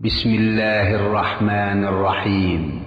بسم الله الرحمن الرحيم.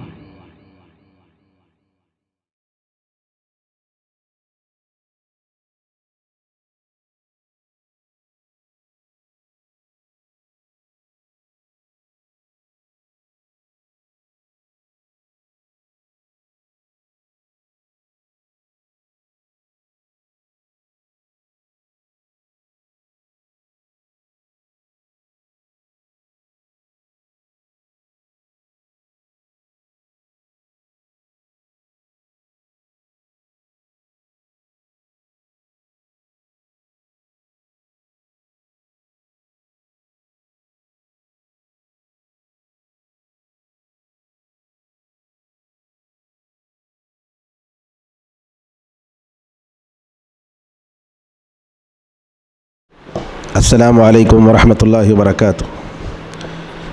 السلام علیکم ورحمۃ اللہ وبرکاتہ.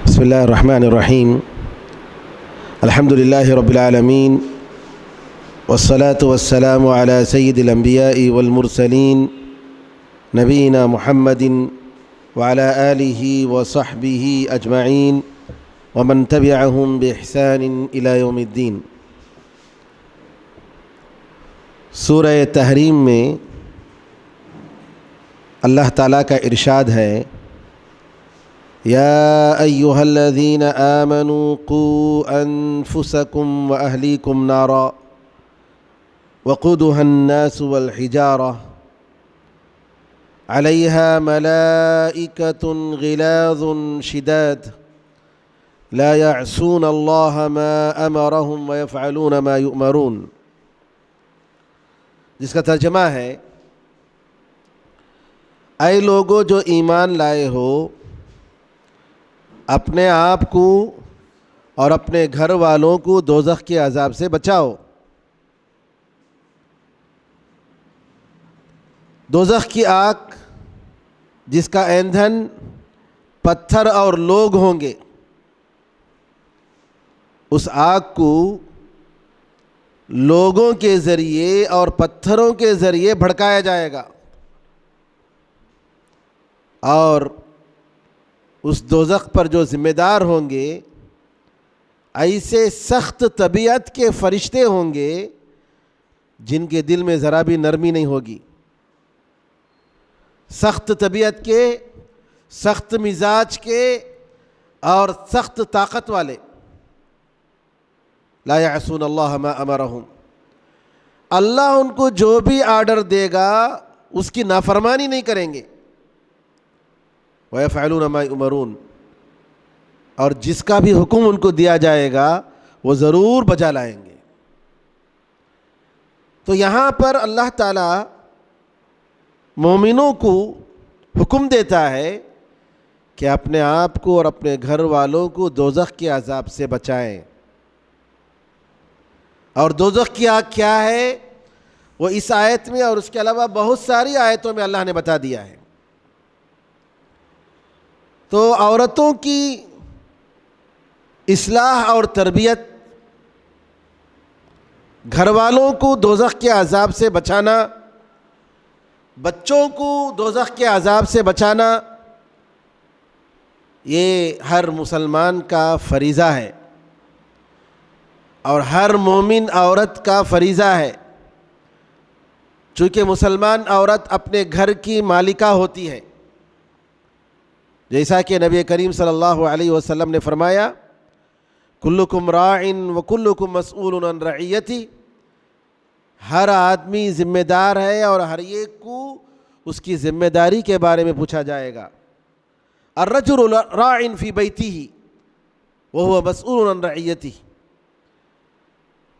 بسم اللہ الرحمن الرحیم. الحمد للہ رب العالمین والصلاة والسلام علی سید الانبیاء والمرسلین نبینا محمد وعلی آلہ وصحبہ اجمعین ومن تبعہم بإحسان الی یوم الدین. سورہ تحریم میں اللہ تعالیٰ کا ارشاد ہے، یا ایہا الذین آمنوا قوا انفسکم واہلیکم نارا وقودها الناس والحجارہ علیہا ملائکۃ غلاظ شداد لا یعصون اللہ ما امرہم ویفعلون ما یؤمرون، جس کا ترجمہ ہے، اے لوگو جو ایمان لائے ہو، اپنے آپ کو اور اپنے گھر والوں کو دوزخ کے عذاب سے بچاؤ. دوزخ کی آگ جس کا ایندھن پتھر اور لوگ ہوں گے، اس آگ کو لوگوں کے ذریعے اور پتھروں کے ذریعے بھڑکایا جائے گا، اور اس دوزخ پر جو ذمہ دار ہوں گے ایسے سخت طبیعت کے فرشتے ہوں گے جن کے دل میں ذرا بھی نرمی نہیں ہوگی. سخت طبیعت کے، سخت مزاج کے اور سخت طاقت والے. لا یعصون اللہ ما امرہم، اللہ ان کو جو بھی آرڈر دے گا اس کی نافرمانی نہیں کریں گے. وَيَفْعَلُونَ مَا يُؤْمَرُونَ، اور جس کا بھی حکم ان کو دیا جائے گا وہ ضرور بجا لائیں گے. تو یہاں پر اللہ تعالیٰ مومنوں کو حکم دیتا ہے کہ اپنے آپ کو اور اپنے گھر والوں کو دوزخ کے عذاب سے بچائیں. اور دوزخ کی آگ کیا ہے وہ اس آیت میں اور اس کے علاوہ بہت ساری آیتوں میں اللہ نے بتا دیا ہے. تو عورتوں کی اصلاح اور تربیت، گھر والوں کو دوزخ کے عذاب سے بچانا، بچوں کو دوزخ کے عذاب سے بچانا، یہ ہر مسلمان کا فریضہ ہے اور ہر مومن عورت کا فریضہ ہے. چونکہ مسلمان عورت اپنے گھر کی مالکہ ہوتی ہے، جیسا کہ نبی کریم صلی اللہ علیہ وسلم نے فرمایا، کلکم راع وکلکم مسئول عن رعیتہ، ہر آدمی ذمہ دار ہے اور ہر ایک کو اس کی ذمہ داری کے بارے میں پوچھا جائے گا. الرجل راع فی بیتہ وہو مسئول عن رعیتہ،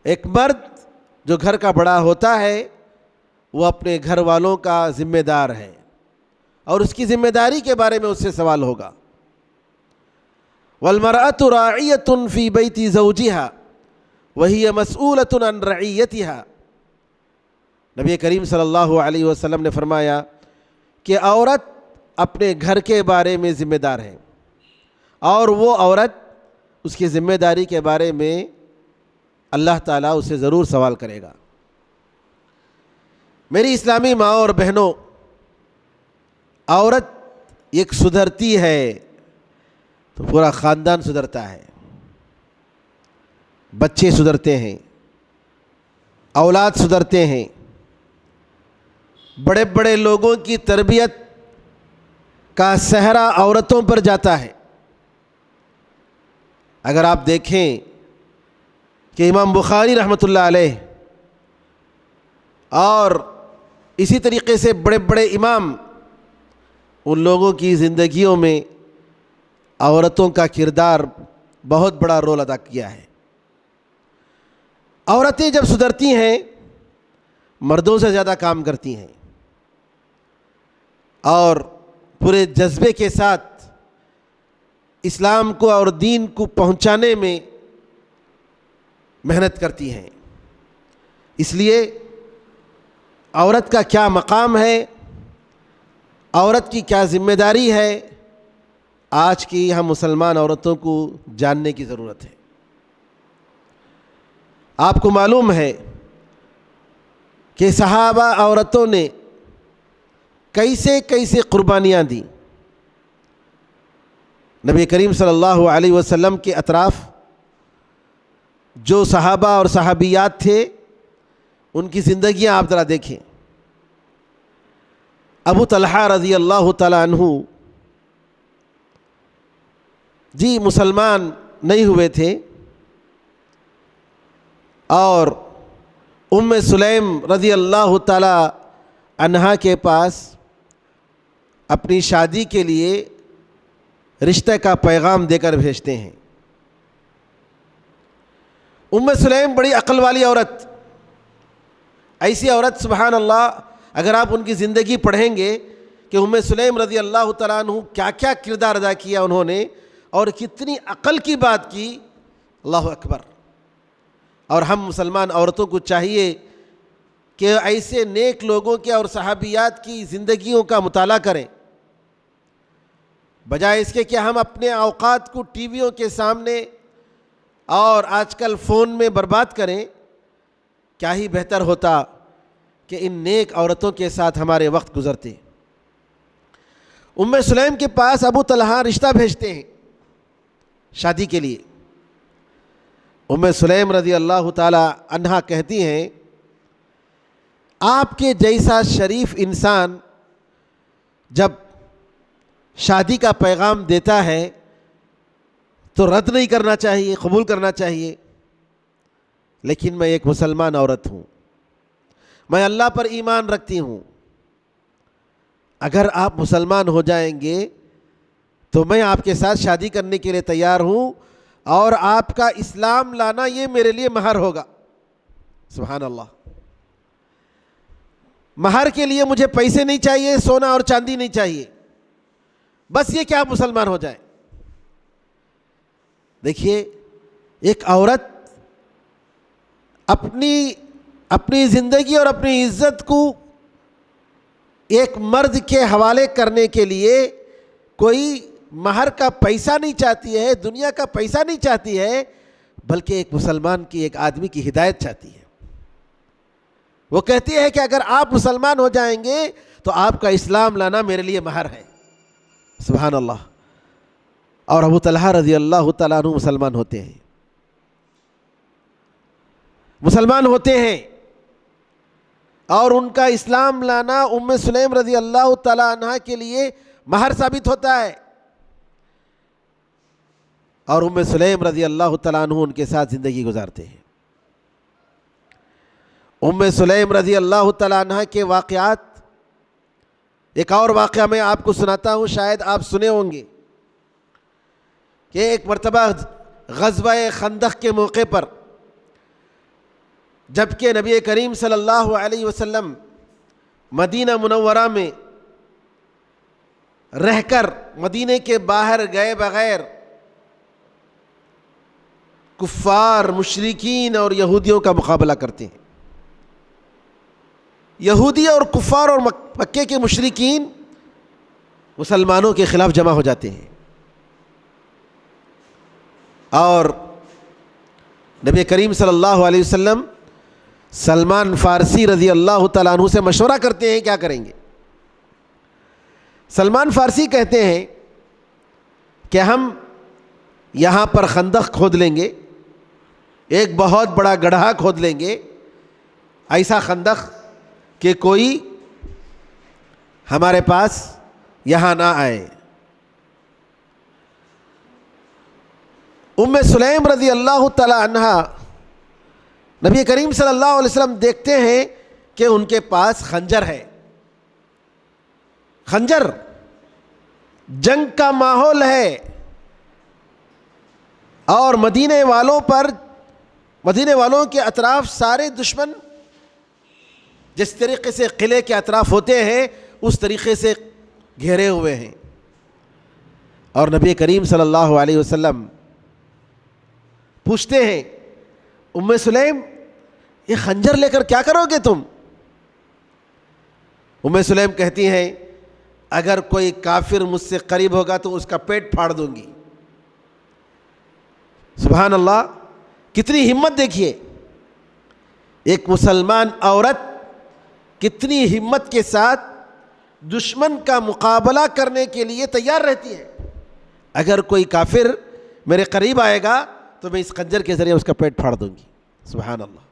ایک مرد جو گھر کا بڑا ہوتا ہے وہ اپنے گھر والوں کا ذمہ دار ہے اور اس کی ذمہ داری کے بارے میں اس سے سوال ہوگا. والمرأة راعیة فی بیت زوجها وہی مسئولة عن رعیتها، نبی کریم صلی اللہ علیہ وسلم نے فرمایا کہ عورت اپنے گھر کے بارے میں ذمہ دار ہے اور وہ عورت اس کی ذمہ داری کے بارے میں اللہ تعالیٰ اسے ضرور سوال کرے گا. میری اسلامی ماں اور بہنوں، عورت ایک سدھرتی ہے تو پورا خاندان سدھرتا ہے، بچے سدھرتے ہیں، اولاد سدھرتے ہیں، بڑے بڑے لوگوں کی تربیت کا سہرا عورتوں پر جاتا ہے۔ اگر آپ دیکھیں کہ امام بخاری رحمۃ اللہ علیہ اور اسی طریقے سے بڑے بڑے امام، ان لوگوں کی زندگیوں میں عورتوں کا کردار بہت بڑا رول ادا کیا ہے۔ عورتیں جب سدھرتی ہیں مردوں سے زیادہ کام کرتی ہیں اور پورے جذبے کے ساتھ اسلام کو اور دین کو پہنچانے میں محنت کرتی ہیں۔ اس لیے عورت کا کیا مقام ہے، عورت کی کیا ذمہ داری ہے، آج کی ہم مسلمان عورتوں کو جاننے کی ضرورت ہے۔ آپ کو معلوم ہے کہ صحابہ عورتوں نے کیسے کیسے قربانیاں دیں۔ نبی کریم صلی اللہ علیہ وسلم کے اطراف جو صحابہ اور صحابیات تھے ان کی زندگیاں آپ ذرا دیکھیں۔ ابو طلحہ رضی اللہ تعالیٰ عنہ جی مسلمان نہیں ہوئے تھے، اور ام سلیم رضی اللہ تعالیٰ عنہا کے پاس اپنی شادی کے لیے رشتے کا پیغام دے کر بھیجتے ہیں۔ ام سلیم بڑی عقل والی عورت، ایسی عورت سبحان اللہ، اگر آپ ان کی زندگی پڑھیں گے کہ ام سلیم رضی اللہ تعالیٰ عنہ کیا کیا کردار ادا کیا انہوں نے اور کتنی عقل کی بات کی، اللہ اکبر۔ اور ہم مسلمان عورتوں کو چاہیے کہ ایسے نیک لوگوں کے اور صحابیات کی زندگیوں کا مطالعہ کریں، بجائے اس کے کہ ہم اپنے اوقات کو ٹی ویوں کے سامنے اور آج کل فون میں برباد کریں۔ کیا ہی بہتر ہوتا کہ ان نیک عورتوں کے ساتھ ہمارے وقت گزرتے۔ ام سلیم کے پاس ابو طلحہ رشتہ بھیجتے ہیں شادی کے لیے۔ ام سلیم رضی اللہ تعالی عنہا کہتی ہیں آپ کے جیسا شریف انسان جب شادی کا پیغام دیتا ہے تو رد نہیں کرنا چاہیے، قبول کرنا چاہیے، لیکن میں ایک مسلمان عورت ہوں، میں اللہ پر ایمان رکھتی ہوں، اگر آپ مسلمان ہو جائیں گے تو میں آپ کے ساتھ شادی کرنے کے لیے تیار ہوں، اور آپ کا اسلام لانا یہ میرے لیے مہر ہوگا۔ سبحان اللہ۔ مہر کے لیے مجھے پیسے نہیں چاہیے، سونا اور چاندی نہیں چاہیے، بس یہ کہ آپ مسلمان ہو جائیں۔ دیکھیے، ایک عورت اپنی زندگی اور اپنی عزت کو ایک مرد کے حوالے کرنے کے لیے کوئی مہر کا پیسہ نہیں چاہتی ہے، دنیا کا پیسہ نہیں چاہتی ہے، بلکہ ایک مسلمان کی، ایک آدمی کی ہدایت چاہتی ہے۔ وہ کہتی ہے کہ اگر آپ مسلمان ہو جائیں گے تو آپ کا اسلام لانا میرے لیے مہر ہے۔ سبحان اللہ۔ اور ابو طلحہ رضی اللہ تعالیٰ عنہ مسلمان ہوتے ہیں، مسلمان ہوتے ہیں، اور ان کا اسلام لانا ام سلیم رضی اللہ تعالیٰ عنہ کے لیے مہر ثابت ہوتا ہے، اور ام سلیم رضی اللہ تعالیٰ عنہ ان کے ساتھ زندگی گزارتے ہیں۔ ام سلیم رضی اللہ تعالیٰ عنہ کے واقعات، ایک اور واقعہ میں آپ کو سناتا ہوں، شاید آپ سنے ہوں گے کہ ایک مرتبہ غزوہ خندق کے موقع پر جبکہ نبی کریم صلی اللہ علیہ وسلم مدینہ منورہ میں رہ کر مدینے کے باہر گئے بغیر کفار، مشرکین اور یہودیوں کا مقابلہ کرتے ہیں۔ یہودی اور کفار اور مکے کے مشرکین مسلمانوں کے خلاف جمع ہو جاتے ہیں، اور نبی کریم صلی اللہ علیہ وسلم سلمان فارسی رضی اللہ تعالیٰ عنہ سے مشورہ کرتے ہیں کیا کریں گے۔ سلمان فارسی کہتے ہیں کہ ہم یہاں پر خندق کھود لیں گے، ایک بہت بڑا گڑھا کھود لیں گے، ایسا خندق کہ کوئی ہمارے پاس یہاں نہ آئے۔ ام سلیم رضی اللہ تعالی عنہا نبی کریم صلی اللہ علیہ وسلم دیکھتے ہیں کہ ان کے پاس خنجر ہے، خنجر، جنگ کا ماحول ہے، اور مدینے والوں کے اطراف سارے دشمن جس طریقے سے قلعے کے اطراف ہوتے ہیں اس طریقے سے گھیرے ہوئے ہیں، اور نبی کریم صلی اللہ علیہ وسلم پوچھتے ہیں ام سلیم یہ خنجر لے کر کیا کرو گے تم؟ ام سلیم کہتی ہیں اگر کوئی کافر مجھ سے قریب ہوگا تو اس کا پیٹ پھاڑ دوں گی۔ سبحان اللہ، کتنی ہمت دیکھیے، ایک مسلمان عورت کتنی ہمت کے ساتھ دشمن کا مقابلہ کرنے کے لیے تیار رہتی ہے۔ اگر کوئی کافر میرے قریب آئے گا تو میں اس خنجر کے ذریعے اس کا پیٹ پھاڑ دوں گی۔ سبحان اللہ۔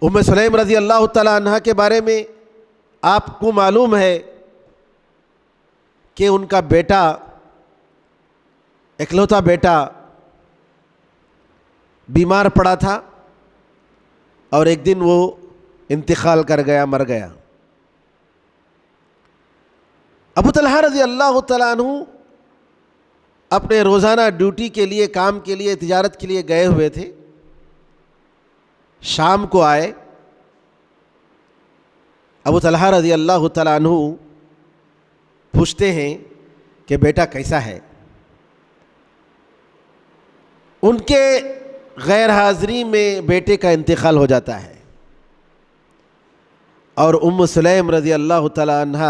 ام سلیم رضی اللہ تعالی عنہ کے بارے میں آپ کو معلوم ہے کہ ان کا بیٹا، اکلوتا بیٹا بیمار پڑا تھا اور ایک دن وہ انتقال کر گیا، مر گیا۔ ابو طلحہ رضی اللہ تعالیٰ عنہ اپنے روزانہ ڈیوٹی کے لیے، کام کے لیے، تجارت کے لیے گئے ہوئے تھے، شام کو آئے۔ ابو طلحہ رضی اللہ تعالیٰ عنہ پوچھتے ہیں کہ بیٹا کیسا ہے؟ ان کے غیر حاضری میں بیٹے کا انتقال ہو جاتا ہے، اور ام سلیم رضی اللہ تعالیٰ عنہ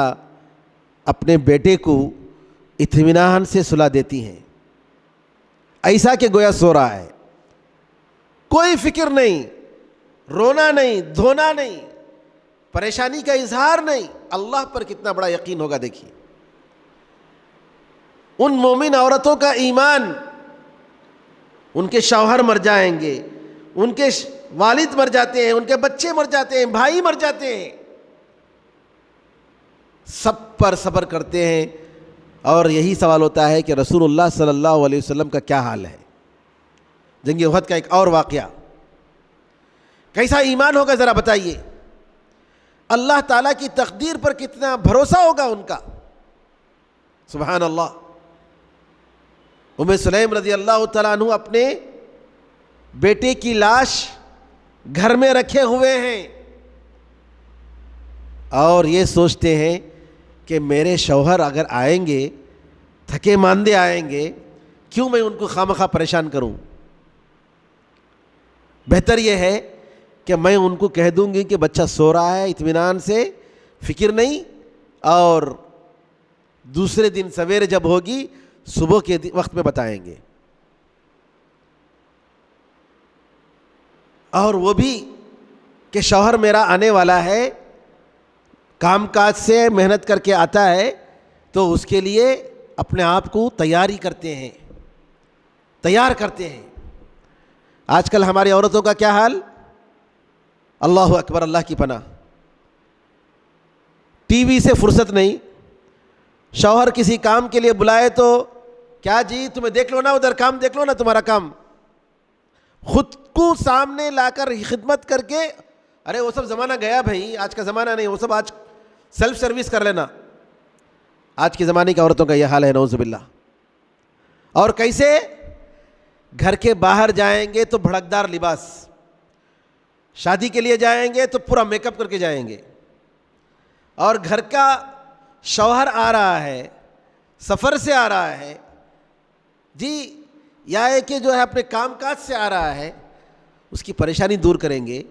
اپنے بیٹے کو اطمینان سے سلا دیتی ہیں، ایسا کہ گویا سو رہا ہے، کوئی فکر نہیں، رونا نہیں، دھونا نہیں، پریشانی کا اظہار نہیں۔ اللہ پر کتنا بڑا یقین ہوگا دیکھیے، ان مومن عورتوں کا ایمان، ان کے شوہر مر جائیں گے، ان کے والد مر جاتے ہیں، ان کے بچے مر جاتے ہیں، بھائی مر جاتے ہیں، سب پر صبر کرتے ہیں، اور یہی سوال ہوتا ہے کہ رسول اللہ صلی اللہ علیہ وسلم کا کیا حال ہے؟ جنگ احد کا ایک اور واقعہ، کیسا ایمان ہوگا ذرا بتائیے، اللہ تعالیٰ کی تقدیر پر کتنا بھروسہ ہوگا ان کا۔ سبحان اللہ۔ ام سلیم رضی اللہ تعالیٰ عنہ اپنے بیٹے کی لاش گھر میں رکھے ہوئے ہیں اور یہ سوچتے ہیں کہ میرے شوہر اگر آئیں گے، تھکے ماندے آئیں گے، کیوں میں ان کو خامخواہ پریشان کروں؟ بہتر یہ ہے کہ میں ان کو کہہ دوں گی کہ بچہ سو رہا ہے، اطمینان سے، فکر نہیں، اور دوسرے دن سویرے جب ہوگی صبح کے وقت میں بتائیں گے۔ اور وہ بھی کہ شوہر میرا آنے والا ہے، کام کاج سے محنت کر کے آتا ہے، تو اس کے لیے اپنے آپ کو تیار کرتے ہیں۔ آج کل ہماری عورتوں کا کیا حال؟ اللہ اکبر، اللہ کی پناہ، ٹی وی سے فرصت نہیں، شوہر کسی کام کے لیے بلائے تو کیا جی تمہیں دیکھ لو نا، ادھر کام دیکھ لو نا، تمہارا کام، خود کو سامنے لا کر خدمت کر کے، ارے وہ سب زمانہ گیا بھائی، آج کا زمانہ نہیں، وہ سب آج سیلف سروس کر لینا۔ آج کے زمانے کی عورتوں کا یہ حال ہے، نعوذ باللہ۔ اور کیسے؟ گھر کے باہر جائیں گے تو بھڑکدار لباس، شادی کے لیے جائیں گے تو پورا میک اپ کر کے جائیں گے، اور گھر کا شوہر آ رہا ہے، سفر سے آ رہا ہے جی، یا کہ جو ہے اپنے کام کاج سے آ رہا ہے، اس کی پریشانی دور کریں گے،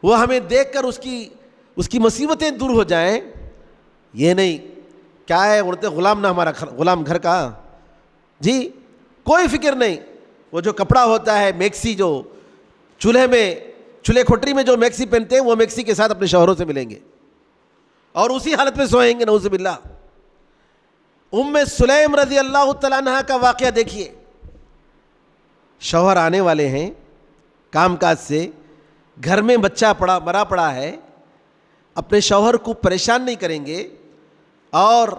وہ ہمیں دیکھ کر اس کی مصیبتیں دور ہو جائیں۔ یہ نہیں کیا ہے عورتیں غلام نہ، ہمارا غلام گھر کا جی، کوئی فکر نہیں۔ وہ جو کپڑا ہوتا ہے میکسی، جو چولہے کھوٹری میں جو میکسی پہنتے ہیں، وہ میکسی کے ساتھ اپنے شوہروں سے ملیں گے اور اسی حالت میں سوئیں گے، نعوذ باللہ۔ ام سلیم رضی اللہ تعالیٰ عنہ کا واقعہ دیکھیے. شوہر آنے والے ہیں کام کاج سے, گھر میں بچہ مرا پڑا ہے, اپنے شوہر کو پریشان نہیں کریں گے اور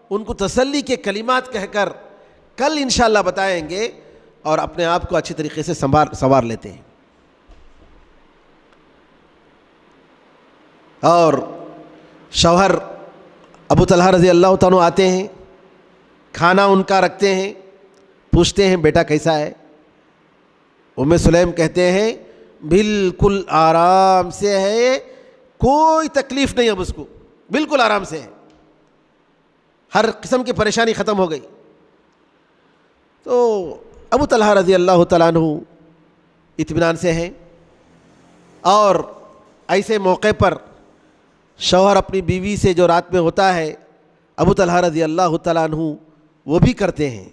ان کو تسلی کے کلمات کہہ کر کل انشاءاللہ بتائیں گے, اور اپنے آپ کو اچھی طریقے سے سنوار لیتے ہیں. اور شوہر ابو طلحہ رضی اللہ تعالیٰ آتے ہیں, کھانا ان کا رکھتے ہیں, پوچھتے ہیں بیٹا کیسا ہے؟ ام سلیم کہتے ہیں بالکل آرام سے ہے, کوئی تکلیف نہیں اب اس کو, بالکل آرام سے ہے, ہر قسم کی پریشانی ختم ہو گئی. تو ابو طلحہ رضی اللہ تعالیٰ عنہ اطمینان سے ہیں, اور ایسے موقع پر شوہر اپنی بیوی سے جو رات میں ہوتا ہے ابو طلحہ رضی اللہ تعالیٰ عنہ وہ بھی کرتے ہیں.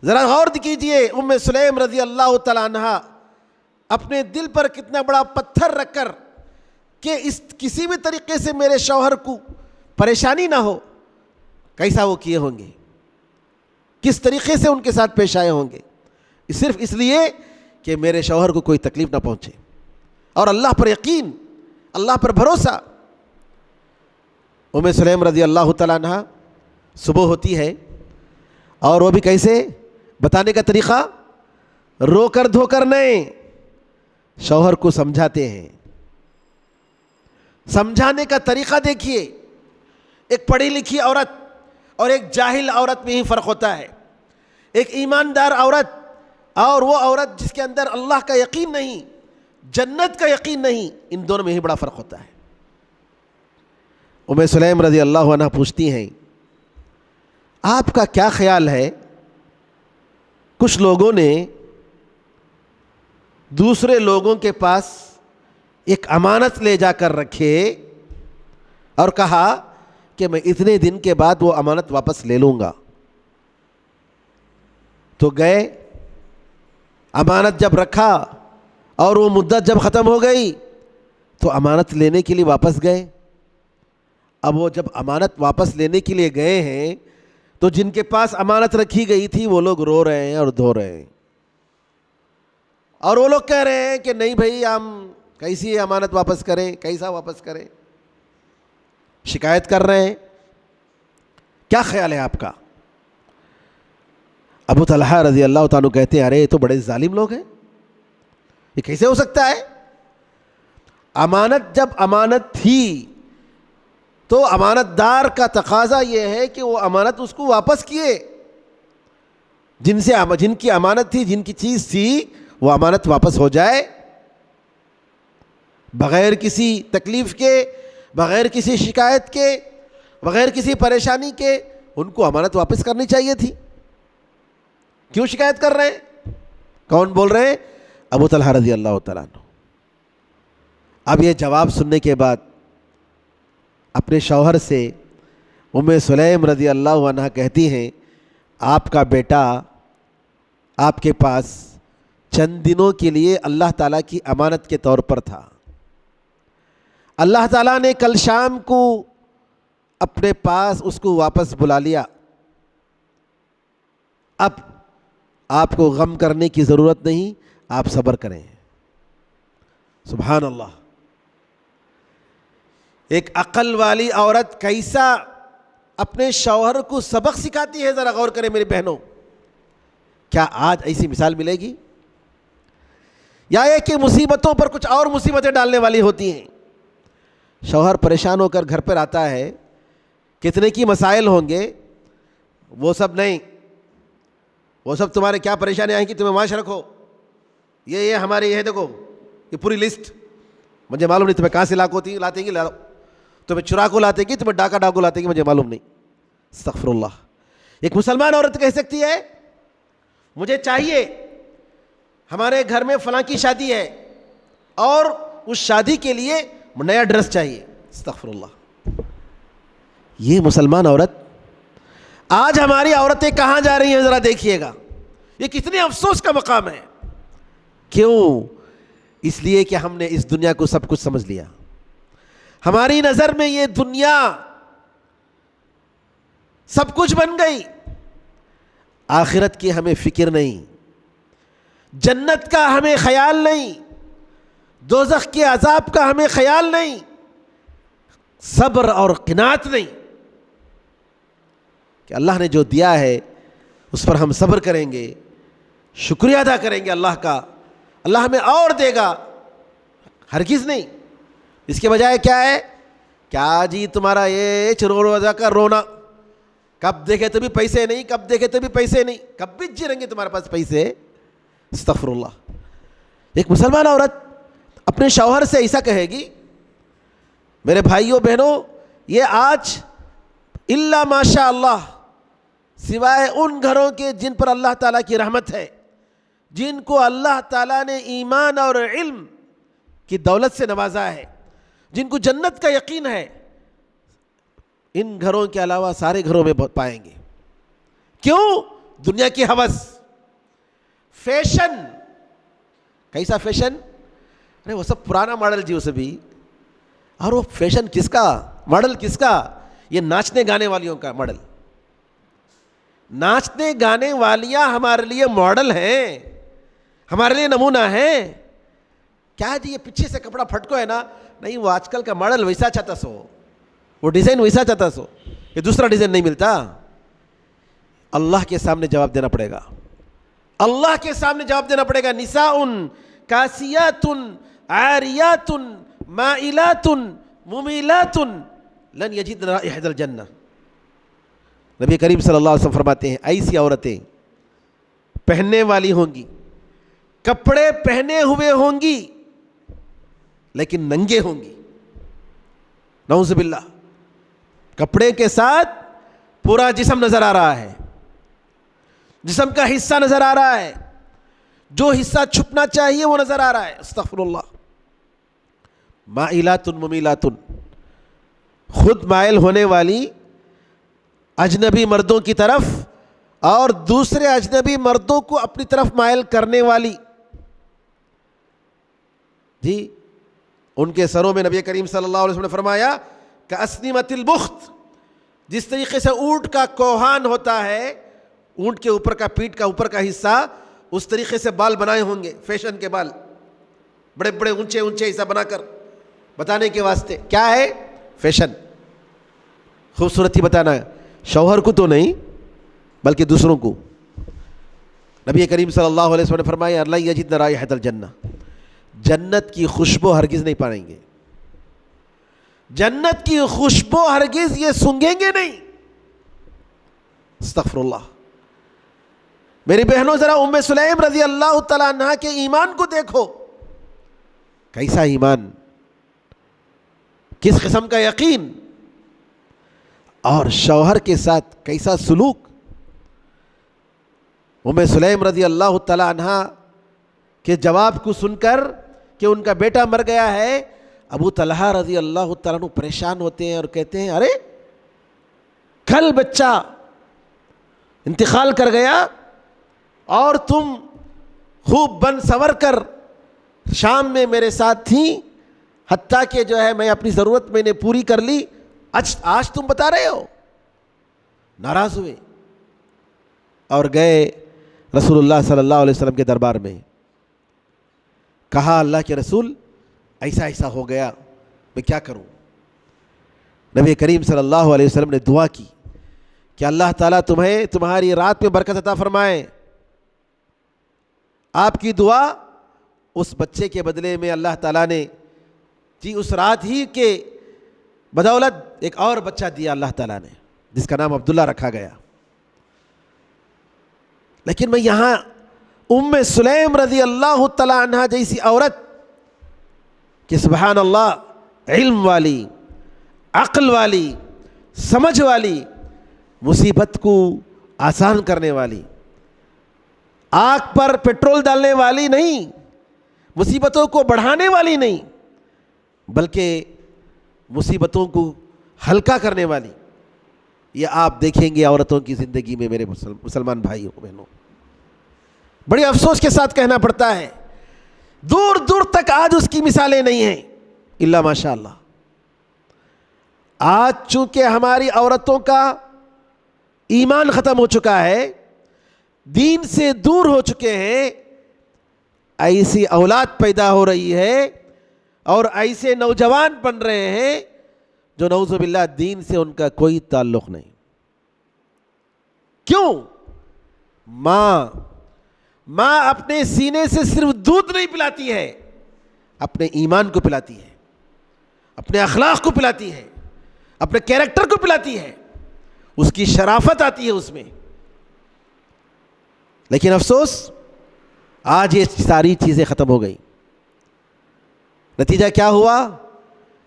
ذرا غور کیجئے, ام سلیم رضی اللہ تعالیٰ عنہ اپنے دل پر کتنا بڑا پتھر رکھ کر کہ کسی بھی طریقے سے میرے شوہر کو پریشانی نہ ہو, کیسا وہ کیے ہوں گے, کس طریقے سے ان کے ساتھ پیش آئے ہوں گے, صرف اس لیے کہ میرے شوہر کو کوئی تکلیف نہ پہنچے, اور اللہ پر یقین, اللہ پر بھروسہ. ام سلیم رضی اللہ تعالیٰ عنہ صبح ہوتی ہے, اور وہ بھی کیسے, بتانے کا طریقہ رو کر دھو کر نہیں, شوہر کو سمجھاتے ہیں. سمجھانے کا طریقہ دیکھیے, ایک پڑھی لکھی عورت اور ایک جاہل عورت میں ہی فرق ہوتا ہے. ایک ایماندار عورت اور وہ عورت جس کے اندر اللہ کا یقین نہیں, جنت کا یقین نہیں, ان دونوں میں ہی بڑا فرق ہوتا ہے. ام سلیم رضی اللہ عنہ پوچھتی ہیں آپ کا کیا خیال ہے, کچھ لوگوں نے دوسرے لوگوں کے پاس ایک امانت لے جا کر رکھے اور کہا کہ میں اتنے دن کے بعد وہ امانت واپس لے لوں گا, تو گئے, امانت جب رکھا اور وہ مدت جب ختم ہو گئی تو امانت لینے کے لیے واپس گئے. اب وہ جب امانت واپس لینے کے لیے گئے ہیں تو جن کے پاس امانت رکھی گئی تھی وہ لوگ رو رہے ہیں اور دھو رہے ہیں, اور وہ لوگ کہہ رہے ہیں کہ نہیں بھائی ہم کیسی امانت واپس کریں, کیسا واپس کریں, شکایت کر رہے ہیں. کیا خیال ہے آپ کا؟ ابو طلحہ رضی اللہ تعالیٰ کہتے ہیں ارے یہ تو بڑے ظالم لوگ ہیں, یہ کیسے ہو سکتا ہے؟ امانت جب امانت تھی تو امانت دار کا تقاضا یہ ہے کہ وہ امانت اس کو واپس کیے, جن کی امانت تھی, جن کی چیز تھی, وہ امانت واپس ہو جائے بغیر کسی تکلیف کے, بغیر کسی شکایت کے, بغیر کسی پریشانی کے. ان کو امانت واپس کرنی چاہیے تھی, کیوں شکایت کر رہے ہیں؟ کون بول رہے ہیں؟ ابو طلحہ رضی اللہ تعالیٰ عنہ. اب یہ جواب سننے کے بعد اپنے شوہر سے ام سلیم رضی اللہ عنہ کہتی ہیں آپ کا بیٹا آپ کے پاس چند دنوں کے لیے اللہ تعالیٰ کی امانت کے طور پر تھا, اللہ تعالیٰ نے کل شام کو اپنے پاس اس کو واپس بلا لیا, اب آپ کو غم کرنے کی ضرورت نہیں, آپ صبر کریں. سبحان اللہ. ایک عقل والی عورت کیسا اپنے شوہر کو سبق سکھاتی ہے, ذرا غور کریں میری بہنوں. کیا آج ایسی مثال ملے گی؟ یا یہ کہ مصیبتوں پر کچھ اور مصیبتیں ڈالنے والی ہوتی ہیں. شوہر پریشان ہو کر گھر پر آتا ہے, کتنے کی مسائل ہوں گے, وہ سب نہیں, وہ سب تمہارے کیا پریشانی آئیں گی تمہیں معاش رکھو, یہ ہمارے یہ دیکھو یہ پوری لسٹ, مجھے معلوم نہیں تمہیں کہاں سے لاتے گی, تمہیں چرا کو لاتے گی, تمہیں ڈاکہ ڈاکو لاتے گی, مجھے معلوم نہیں. استغفر اللہ. ایک مسلمان عورت کہہ سکتی ہے مجھے چاہیے ہمارے گھر میں فلاں کی شادی ہے اور اس شادی کے لیے نیا ڈریس چاہیے. استغفر اللہ. یہ مسلمان عورت. آج ہماری عورتیں کہاں جا رہی ہیں ذرا دیکھیے گا, یہ کتنے افسوس کا مقام ہے. کیوں؟ اس لیے کہ ہم نے اس دنیا کو سب کچھ سمجھ لیا. ہماری نظر میں یہ دنیا سب کچھ بن گئی، آخرت کی ہمیں فکر نہیں، جنت کا ہمیں خیال نہیں، دوزخ کے عذاب کا ہمیں خیال نہیں، صبر اور قناعت نہیں کہ اللہ نے جو دیا ہے اس پر ہم صبر کریں گے، شکریہ ادا کریں گے اللہ کا، اللہ ہمیں اور دے گا، ہرگز نہیں۔ اس کے بجائے کیا ہے؟ کیا جی تمہارا یہ روزہ کا رونا، کب دیکھے تو بھی پیسے نہیں، کب دیکھے تو بھی پیسے نہیں، کب بھی جی رہیں گے تمہارے پاس پیسے؟ استغفر اللہ۔ ایک مسلمان عورت اپنے شوہر سے ایسا کہے گی، میرے بھائیوں بہنوں، یہ آج الا ماشاء اللہ، سوائے ان گھروں کے جن پر اللہ تعالیٰ کی رحمت ہے، جن کو اللہ تعالیٰ نے ایمان اور علم کی دولت سے نوازا ہے، جن کو جنت کا یقین ہے، ان گھروں کے علاوہ سارے گھروں میں پائیں گے۔ کیوں؟ دنیا کی ہوس، فیشن۔ کیسا فیشن؟ ارے وہ سب پرانا ماڈل جی، اسے بھی، اور وہ فیشن کس کا، ماڈل کس کا؟ یہ ناچنے گانے والیوں کا ماڈل۔ ناچنے گانے والیاں ہمارے لیے ماڈل ہیں، ہمارے لیے نمونہ ہیں۔ کیا جی یہ پیچھے سے کپڑا پھٹکو ہے نا؟ نہیں، وہ آج کل کا ماڈل ویسا چاہتا سو، وہ ڈیزائن ویسا چاہتا سو، یہ دوسرا ڈیزائن نہیں ملتا۔ اللہ کے سامنے جواب دینا پڑے گا، اللہ کے سامنے جواب دینا پڑے گا۔ نساء کاسیات عاریات مائلات ممیلات لن یجدن رائحۃ الجنہ۔ نبی کریم صلی اللہ علیہ وسلم فرماتے ہیں ایسی عورتیں پہننے والی ہوں گی، کپڑے پہنے ہوئے ہوں گی لیکن ننگے ہوں گی، نعوذ باللہ۔ کپڑے کے ساتھ پورا جسم نظر آ رہا ہے، جسم کا حصہ نظر آ رہا ہے، جو حصہ چھپنا چاہیے وہ نظر آ رہا ہے۔ استغفر اللہ۔ مائلات ممیلات، خود مائل ہونے والی اجنبی مردوں کی طرف اور دوسرے اجنبی مردوں کو اپنی طرف مائل کرنے والی۔ جی ان کے سروں میں نبی کریم صلی اللہ علیہ وسلم نے فرمایا کہ اسنمۃ البخت، جس طریقے سے اونٹ کا کوہان ہوتا ہے، اونٹ کے اوپر کا، پیٹھ کا اوپر کا حصہ، اس طریقے سے بال بنائے ہوں گے، فیشن کے بال، بڑے بڑے اونچے اونچے حصہ بنا کر بتانے کے واسطے۔ کیا ہے؟ فیشن، خوبصورتی بتانا ہے، شوہر کو تو نہیں بلکہ دوسروں کو۔ نبی کریم صلی اللہ علیہ وسلم نے فرمایا لا یجدن رائحۃ الجنہ، جنت کی خوشبو ہرگز نہیں پائیں گے، جنت کی خوشبو ہرگز یہ سونگھیں گے نہیں۔ استغفر اللہ۔ میری بہنوں ذرا ام سلیم رضی اللہ تعالیٰ عنہ کے ایمان کو دیکھو، کیسا ایمان، کس قسم کا یقین، اور شوہر کے ساتھ کیسا سلوک۔ ام سلیم رضی اللہ تعالیٰ عنہ کے جواب کو سن کر کہ ان کا بیٹا مر گیا ہے، ابو طلحہ رضی اللہ تعالیٰ عنہ پریشان ہوتے ہیں اور کہتے ہیں ارے کل بچہ انتقال کر گیا اور تم خوب بن سور کر شام میں میرے ساتھ تھیں، حتیٰ کہ جو ہے میں اپنی ضرورت میں نے پوری کر لی، آج تم بتا رہے ہو؟ ناراض ہوئے اور گئے رسول اللہ صلی اللہ علیہ وسلم کے دربار میں، کہا اللہ کے رسول ایسا ایسا ہو گیا، میں کیا کروں؟ نبی کریم صلی اللہ علیہ وسلم نے دعا کی کہ اللہ تعالیٰ تمہیں تمہاری رات میں برکت عطا فرمائے۔ آپ کی دعا اس بچے کے بدلے میں اللہ تعالیٰ نے جی اس رات ہی کے بدولت ایک اور بچہ دیا اللہ تعالیٰ نے، جس کا نام عبداللہ رکھا گیا۔ لیکن میں یہاں ام سلیم رضی اللہ تعالیٰ عنہ جیسی عورت کہ سبحان اللہ، علم والی، عقل والی، سمجھ والی، مصیبت کو آسان کرنے والی، آگ پر پیٹرول ڈالنے والی نہیں، مصیبتوں کو بڑھانے والی نہیں، بلکہ مصیبتوں کو ہلکا کرنے والی، یہ آپ دیکھیں گے عورتوں کی زندگی میں میرے مسلمان بھائیوں بہنوں۔ بڑی افسوس کے ساتھ کہنا پڑتا ہے دور دور تک آج اس کی مثالیں نہیں ہیں الا ماشاء اللہ۔ آج چونکہ ہماری عورتوں کا ایمان ختم ہو چکا ہے, دین سے دور ہو چکے ہیں, ایسی اولاد پیدا ہو رہی ہے اور ایسے نوجوان بن رہے ہیں جو نعوذ باللہ دین سے ان کا کوئی تعلق نہیں. کیوں؟ ماں اپنے سینے سے صرف دودھ نہیں پلاتی ہے, اپنے ایمان کو پلاتی ہے, اپنے اخلاق کو پلاتی ہے, اپنے کیریکٹر کو پلاتی ہے, اس کی شرافت آتی ہے اس میں. لیکن افسوس آج یہ ساری چیزیں ختم ہو گئی. نتیجہ کیا ہوا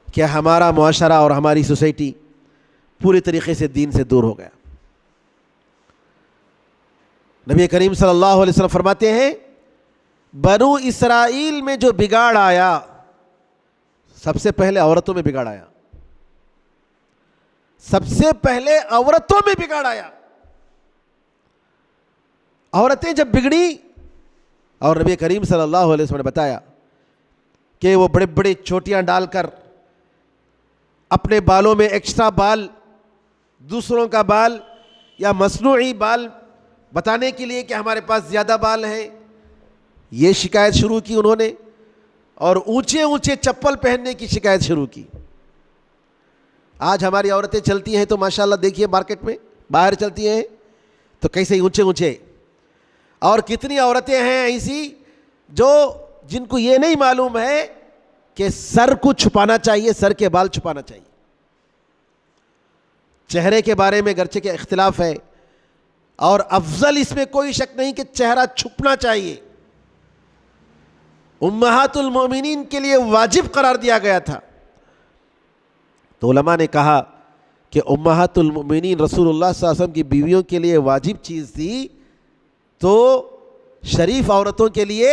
کہ ہمارا معاشرہ اور ہماری سوسائٹی پوری طریقے سے دین سے دور ہو گیا. نبی کریم صلی اللہ علیہ وسلم فرماتے ہیں بنو اسرائیل میں جو بگاڑ آیا سب سے پہلے عورتوں میں بگاڑ آیا, سب سے پہلے عورتوں میں بگاڑ آیا. عورتیں جب بگڑی, اور نبی کریم صلی اللہ علیہ وسلم نے بتایا کہ وہ بڑے بڑے چوٹیاں ڈال کر اپنے بالوں میں ایکسٹرا بال, دوسروں کا بال یا مصنوعی بال بتانے کے لیے کہ ہمارے پاس زیادہ بال ہیں, یہ شکایت شروع کی انہوں نے, اور اونچے اونچے چپل پہننے کی شکایت شروع کی. آج ہماری عورتیں چلتی ہیں تو ماشاءاللہ دیکھیے مارکیٹ میں باہر چلتی ہیں تو کیسے اونچے اونچے, اور کتنی عورتیں ہیں ایسی جو جن کو یہ نہیں معلوم ہے کہ سر کو چھپانا چاہیے, سر کے بال چھپانا چاہیے. چہرے کے بارے میں گرچہ کے اختلاف ہے, اور افضل اس میں کوئی شک نہیں کہ چہرہ چھپنا چاہیے. امہات المومنین کے لیے واجب قرار دیا گیا تھا. تو علماء نے کہا کہ امہات المومنین رسول اللہ صلی اللہ علیہ وسلم کی بیویوں کے لیے واجب چیز تھی, تو شریف عورتوں کے لیے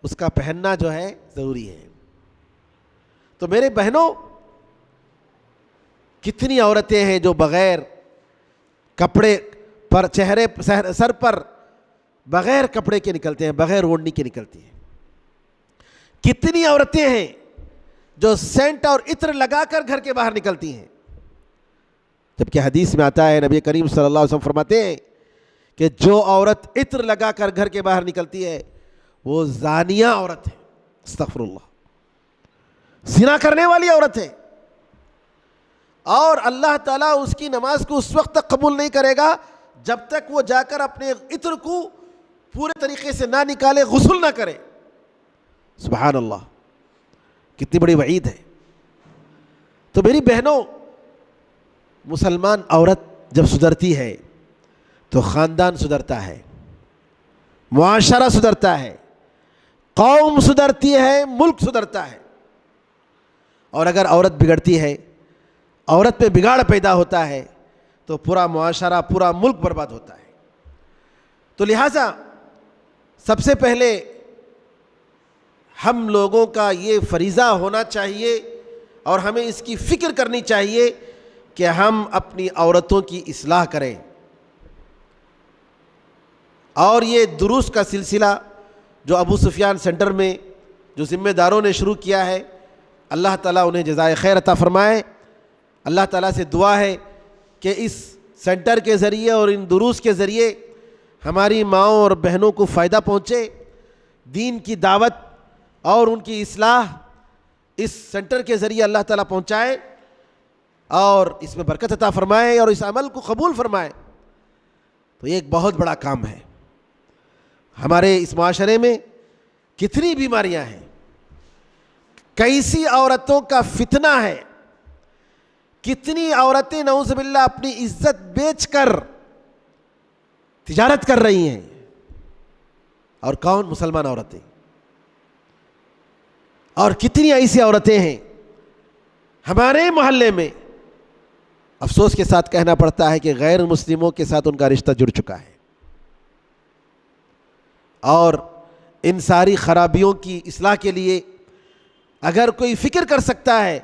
اس کا پہننا جو ہے ضروری ہے. تو میرے بہنوں, کتنی عورتیں ہیں جو بغیر کپڑے پر چہرے سر پر بغیر کپڑے کے نکلتے ہیں, بغیر اوڑھنی کے نکلتی ہیں. کتنی عورتیں ہیں جو سینٹ اور عطر لگا کر گھر کے باہر نکلتی ہیں, جبکہ حدیث میں آتا ہے نبی کریم صلی اللہ علیہ وسلم فرماتے ہیں کہ جو عورت عطر لگا کر گھر کے باہر نکلتی ہے وہ زانیہ عورت ہے, استغفر اللہ, زنا کرنے والی عورت ہے, اور اللہ تعالیٰ اس کی نماز کو اس وقت تک قبول نہیں کرے گا جب تک وہ جا کر اپنے عطر کو پورے طریقے سے نہ نکالے, غسل نہ کرے. سبحان اللہ, کتنی بڑی وعید ہے. تو میری بہنوں, مسلمان عورت جب سدھرتی ہے تو خاندان سدھرتا ہے, معاشرہ سدھرتا ہے, قوم سدھرتی ہے, ملک سدھرتا ہے. اور اگر عورت بگڑتی ہے, عورت پہ بگاڑ پیدا ہوتا ہے, تو پورا معاشرہ, پورا ملک برباد ہوتا ہے. تو لہٰذا سب سے پہلے ہم لوگوں کا یہ فریضہ ہونا چاہیے اور ہمیں اس کی فکر کرنی چاہیے کہ ہم اپنی عورتوں کی اصلاح کریں. اور یہ دروس کا سلسلہ جو ابو سفیان سینٹر میں جو ذمہ داروں نے شروع کیا ہے, اللہ تعالیٰ انہیں جزائے خیر عطا فرمائے. اللہ تعالیٰ سے دعا ہے کہ اس سینٹر کے ذریعے اور ان دروس کے ذریعے ہماری ماؤں اور بہنوں کو فائدہ پہنچے, دین کی دعوت اور ان کی اصلاح اس سینٹر کے ذریعے اللہ تعالیٰ پہنچائے اور اس میں برکت عطا فرمائے اور اس عمل کو قبول فرمائے. تو یہ ایک بہت بڑا کام ہے. ہمارے اس معاشرے میں کتنی بیماریاں ہیں, کیسی عورتوں کا فتنہ ہے, کتنی عورتیں نعوذ باللہ اپنی عزت بیچ کر تجارت کر رہی ہیں, اور کون مسلمان عورتیں, اور کتنی ایسی عورتیں ہیں ہمارے محلے میں افسوس کے ساتھ کہنا پڑتا ہے کہ غیر مسلموں کے ساتھ ان کا رشتہ جڑ چکا ہے. اور ان ساری خرابیوں کی اصلاح کے لیے اگر کوئی فکر کر سکتا ہے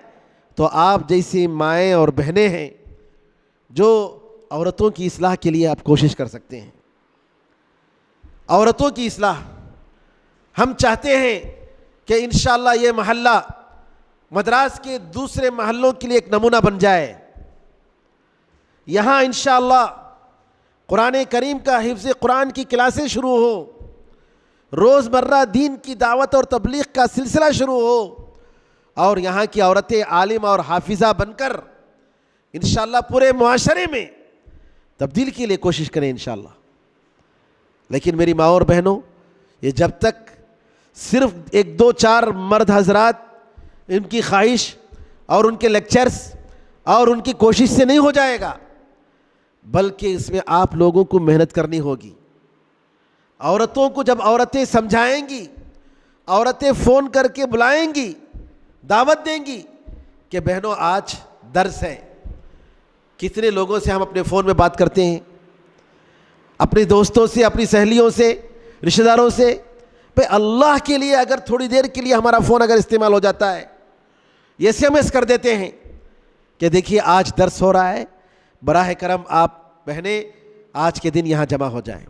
تو آپ جیسی مائیں اور بہنیں ہیں جو عورتوں کی اصلاح کے لیے آپ کوشش کر سکتے ہیں. عورتوں کی اصلاح, ہم چاہتے ہیں کہ انشاءاللہ یہ محلہ مدراس کے دوسرے محلوں کے لیے ایک نمونہ بن جائے. یہاں انشاءاللہ قرآن کریم کا حفظ قرآن کی کلاسیں شروع ہو, روزمرہ دین کی دعوت اور تبلیغ کا سلسلہ شروع ہو, اور یہاں کی عورتیں عالمہ اور حافظہ بن کر انشاءاللہ پورے معاشرے میں تبدیل کے لیے کوشش کریں انشاءاللہ. لیکن میری ماں اور بہنوں, یہ جب تک صرف 1-2-4 مرد حضرات ان کی خواہش اور ان کے لیکچرز اور ان کی کوشش سے نہیں ہو جائے گا, بلکہ اس میں آپ لوگوں کو محنت کرنی ہوگی. عورتوں کو جب عورتیں سمجھائیں گی, عورتیں فون کر کے بلائیں گی, دعوت دیں گی کہ بہنوں آج درس ہے. کتنے لوگوں سے ہم اپنے فون میں بات کرتے ہیں, اپنے دوستوں سے, اپنی سہیلیوں سے, رشتہ داروں سے. بھئی اللہ کے لیے اگر تھوڑی دیر کے لیے ہمارا فون اگر استعمال ہو جاتا ہے, یہ SMS کر دیتے ہیں کہ دیکھیے آج درس ہو رہا ہے, براہ کرم آپ بہنیں آج کے دن یہاں جمع ہو جائیں.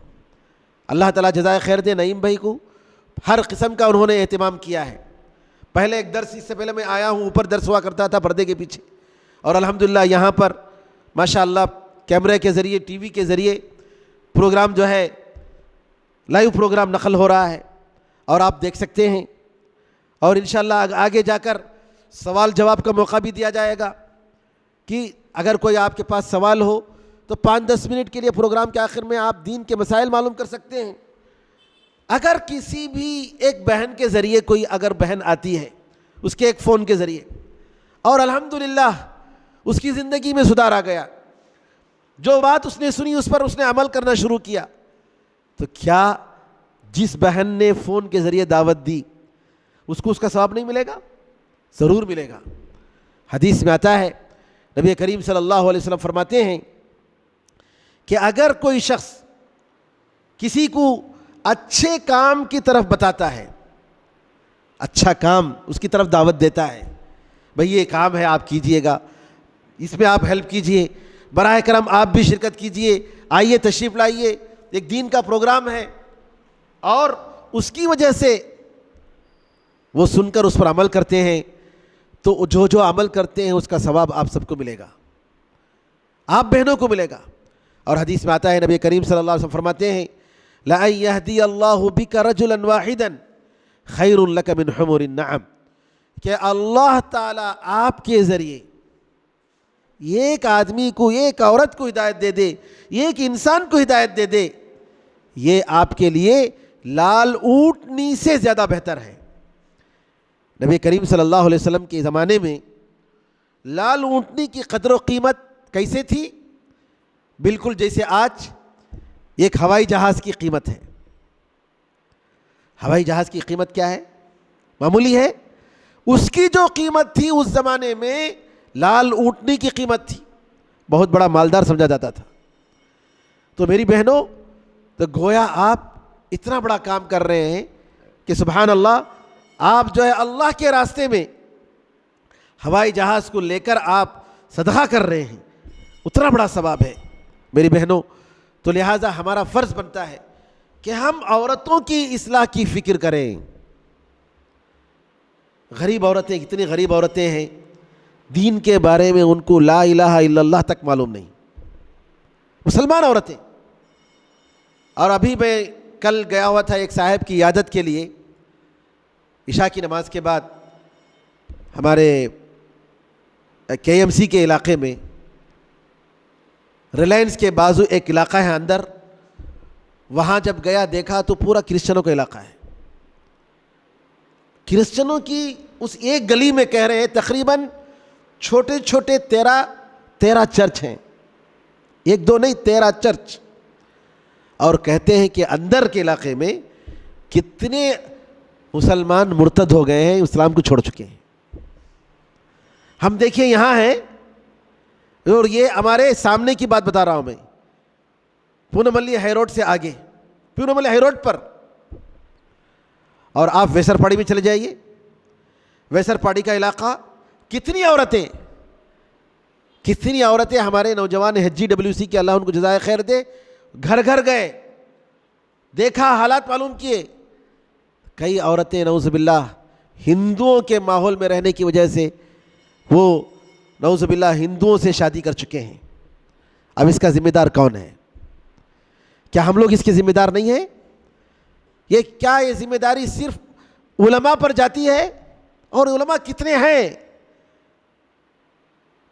اللہ تعالیٰ جزائے خیر دے نعیم بھائی کو, ہر قسم کا انہوں نے اہتمام کیا ہے. پہلے ایک درس, اس سے پہلے میں آیا ہوں, اوپر درس ہوا کرتا تھا پردے کے پیچھے, اور الحمدللہ یہاں پر ماشاءاللہ کیمرے کے ذریعے, ٹی وی کے ذریعے پروگرام جو ہے لائیو پروگرام نقل ہو رہا ہے اور آپ دیکھ سکتے ہیں. اور انشاءاللہ آگے جا کر سوال جواب کا موقع بھی دیا جائے گا کہ اگر کوئی آپ کے پاس سوال ہو تو 5-10 منٹ کے لیے پروگرام کے آخر میں آپ دین کے مسائل معلوم کر سکتے ہیں. اگر کسی بھی ایک بہن کے ذریعے کوئی اگر بہن آتی ہے, اس کے ایک فون کے ذریعے, اور الحمدللہ اس کی زندگی میں سدھار آ گیا, جو بات اس نے سنی اس پر اس نے عمل کرنا شروع کیا, تو کیا جس بہن نے فون کے ذریعے دعوت دی اس کو اس کا ثواب نہیں ملے گا؟ ضرور ملے گا. حدیث میں آتا ہے, نبی کریم صلی اللہ علیہ وسلم فرماتے ہیں کہ اگر کوئی شخص کسی کو اچھے کام کی طرف بتاتا ہے, اچھا کام اس کی طرف دعوت دیتا ہے, بھئی یہ کام ہے آپ کیجئے گا, اس میں آپ ہیلپ کیجئے, براہ کرم آپ بھی شرکت کیجئے, آئیے تشریف لائیے, ایک دین کا پروگرام ہے, اور اس کی وجہ سے وہ سن کر اس پر عمل کرتے ہیں, تو جو عمل کرتے ہیں اس کا ثواب آپ سب کو ملے گا, آپ بہنوں کو ملے گا. اور حدیث میں آتا ہے, نبی کریم صلی اللہ علیہ وسلم فرماتے ہیں لَأَن يَهْدِيَ اللَّهُ بِكَ رَجُلًا وَاحِدًا خَيْرٌ لَكَ مِنْ حُمُرِ النَّعَمِ, کہ اللہ تعالیٰ آپ کے ذریعے ایک آدمی کو, ایک عورت کو ہدایت دے دے, ایک انسان کو ہدایت دے دے, یہ آپ کے لیے لال اونٹنی سے زیادہ بہتر ہے. نبی کریم صلی اللہ علیہ وسلم کے زمانے میں لال اونٹنی کی قدر و قیمت کیسے تھی؟ بالکل جیسے آج ایک ہوائی جہاز کی قیمت ہے. ہوائی جہاز کی قیمت کیا ہے؟ معمولی ہے. اس کی جو قیمت تھی اس زمانے میں لال اونٹنی کی قیمت تھی, بہت بڑا مالدار سمجھا جاتا تھا. تو میری بہنوں, تو گویا آپ اتنا بڑا کام کر رہے ہیں کہ سبحان اللہ, آپ جو ہے اللہ کے راستے میں ہوائی جہاز کو لے کر آپ صدقہ کر رہے ہیں, اتنا بڑا ثواب ہے میری بہنوں. تو لہٰذا ہمارا فرض بنتا ہے کہ ہم عورتوں کی اصلاح کی فکر کریں. غریب عورتیں, کتنی غریب عورتیں ہیں, دین کے بارے میں ان کو لا الہ الا اللہ تک معلوم نہیں, مسلمان عورتیں. اور ابھی میں کل گیا ہوا تھا ایک صاحب کی عیادت کے لیے, عشاء کی نماز کے بعد ہمارے KMC کے علاقے میں, ریلائنس کے بازو ایک علاقہ ہے اندر, وہاں جب گیا دیکھا تو پورا کرسچنوں کا علاقہ ہے. کرسچنوں کی اس ایک گلی میں کہہ رہے ہیں تقریباً چھوٹے چھوٹے 13 چرچ ہیں, 1-2 نہیں 13 چرچ. اور کہتے ہیں کہ اندر کے علاقے میں کتنے مسلمان مرتد ہو گئے ہیں, اسلام کو چھوڑ چکے ہیں. ہم دیکھیں یہاں ہیں, اور یہ ہمارے سامنے کی بات بتا رہا ہوں میں, پونملی ہائی روڈ سے آگے, پونملی ہائی روڈ پر, اور آپ ویسر پاڑی میں چلے جائیے, ویسر پاڑی کا علاقہ, کتنی عورتیں ہمارے نوجوان HGWC کے اللہ ان کو جزائے خیر دے, گھر گھر گئے, دیکھا, حالات معلوم کیے. کئی عورتیں نعوذ باللہ ہندوؤں کے ماحول میں رہنے کی وجہ سے وہ نعوذ باللہ ہندوؤں سے شادی کر چکے ہیں. اب اس کا ذمہ دار کون ہے؟ کیا ہم لوگ اس کے ذمہ دار نہیں ہیں؟ یہ ذمہ داری صرف علماء پر جاتی ہے؟ اور علماء کتنے ہیں؟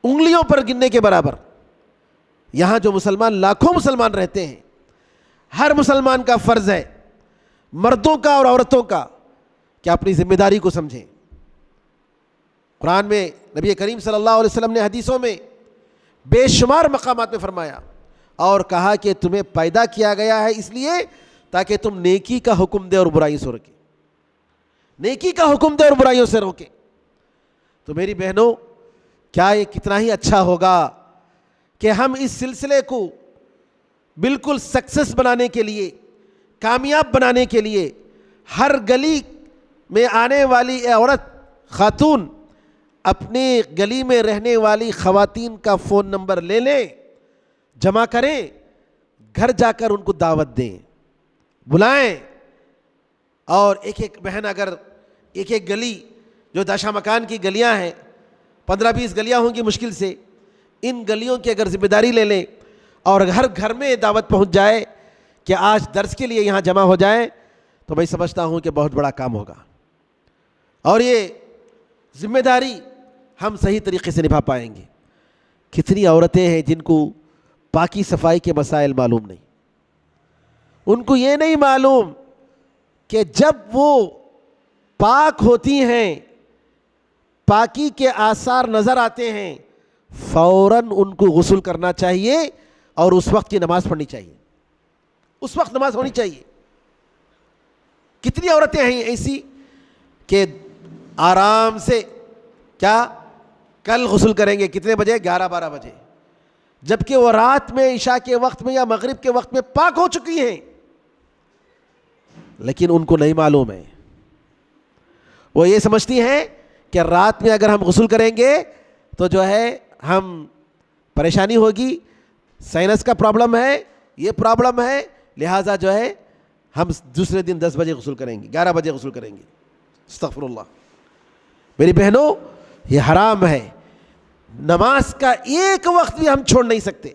انگلیوں پر گننے کے برابر. یہاں جو مسلمان، لاکھوں مسلمان رہتے ہیں، ہر مسلمان کا فرض ہے، مردوں کا اور عورتوں کا، کہ اپنی ذمہ داری کو سمجھیں. قرآن میں نبی کریم صلی اللہ علیہ وسلم نے حدیثوں میں بے شمار مقامات میں فرمایا اور کہا کہ تمہیں پیدا کیا گیا ہے اس لیے تاکہ تم نیکی کا حکم دے اور برائیوں سے روکے. نیکی کا حکم دے اور برائیوں سے روکے. تو میری بہنوں، کیا یہ کتنا ہی اچھا ہوگا کہ ہم اس سلسلے کو بالکل سکسیس بنانے کے لیے، کامیاب بنانے کے لیے، ہر گلی میں آنے والی عورت، خاتون، اپنے گلی میں رہنے والی خواتین کا فون نمبر لے لیں، جمع کریں، گھر جا کر ان کو دعوت دیں، بلائیں. اور ایک ایک بہن، اگر ایک ایک گلی جو داشا مکان کی گلیاں ہیں، 15-20 گلیاں ہوں گی مشکل سے، ان گلیوں کی اگر ذمہ داری لے لیں اور ہر گھر میں دعوت پہنچ جائے کہ آج درس کے لیے یہاں جمع ہو جائیں، تو میں سمجھتا ہوں کہ بہت بڑا کام ہوگا. اور یہ ذمہ داری ہم صحیح طریقے سے نبھا پائیں گے. کتنی عورتیں ہیں جن کو پاکی صفائی کے مسائل معلوم نہیں. ان کو یہ نہیں معلوم کہ جب وہ پاک ہوتی ہیں، پاکی کے آثار نظر آتے ہیں، فوراً ان کو غسل کرنا چاہیے اور اس وقت کی نماز پڑھنی چاہیے. اس وقت نماز ہونی چاہیے. کتنی عورتیں ہیں ایسی کہ آرام سے کیا کل غسل کریں گے، کتنے بجے؟ 11-12 بجے، جبکہ وہ رات میں عشاء کے وقت میں یا مغرب کے وقت میں پاک ہو چکی ہیں، لیکن ان کو نہیں معلوم ہے. وہ یہ سمجھتی ہیں کہ رات میں اگر ہم غسل کریں گے تو جو ہے ہم پریشانی ہوگی، سائنس کا پرابلم ہے، یہ پرابلم ہے، لہٰذا جو ہے ہم دوسرے دن 10 بجے غسل کریں گے، 11 بجے غسل کریں گے. استغفر اللہ. میری بہنوں، یہ حرام ہے. نماز کا ایک وقت بھی ہم چھوڑ نہیں سکتے.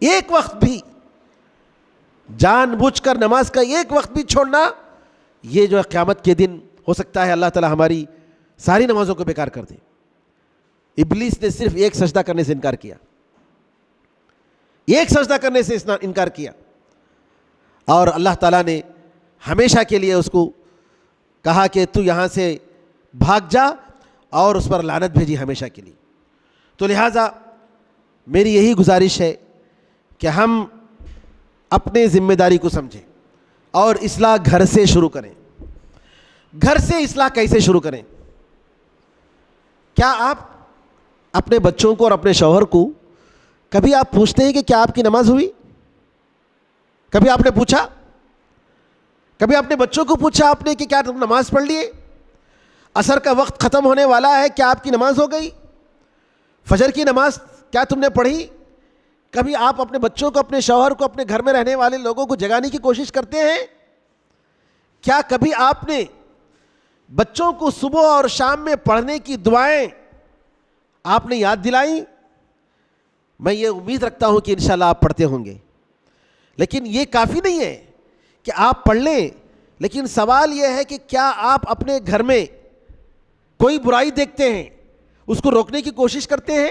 ایک وقت بھی، جان بوجھ کر نماز کا ایک وقت بھی چھوڑنا، یہ جو ہے قیامت کے دن ہو سکتا ہے اللہ تعالیٰ ہماری ساری نمازوں کو بیکار کر دے. ابلیس نے صرف ایک سجدہ کرنے سے انکار کیا، ایک سجدہ کرنے سے انکار کیا، اور اللہ تعالیٰ نے ہمیشہ کے لیے اس کو کہا کہ تو یہاں سے بھاگ جا، اور اس پر لعنت بھیجی ہمیشہ کے لیے. تو لہٰذا میری یہی گزارش ہے کہ ہم اپنے ذمہ داری کو سمجھیں اور اصلاح گھر سے شروع کریں. گھر سے اصلاح کیسے شروع کریں؟ کیا آپ اپنے بچوں کو اور اپنے شوہر کو کبھی آپ پوچھتے ہیں کہ کیا آپ کی نماز ہوئی؟ کبھی آپ نے پوچھا؟ کبھی اپنے بچوں کو پوچھا آپ نے کہ کیا تم نماز پڑھ لیے؟ عصر کا وقت ختم ہونے والا ہے، کیا آپ کی نماز ہو گئی؟ فجر کی نماز کیا تم نے پڑھی؟ کبھی آپ اپنے بچوں کو، اپنے شوہر کو، اپنے گھر میں رہنے والے لوگوں کو جگانے کی کوشش کرتے ہیں؟ کیا کبھی آپ نے بچوں کو صبح اور شام میں پڑھنے کی دعائیں آپ نے یاد دلائیں؟ میں یہ امید رکھتا ہوں کہ انشاءاللہ آپ پڑھتے ہوں گے. لیکن یہ کافی نہیں ہے کہ آپ پڑھ لیں، لیکن سوال یہ ہے کہ کیا آپ اپنے گھر میں کوئی برائی دیکھتے ہیں، اس کو روکنے کی کوشش کرتے ہیں؟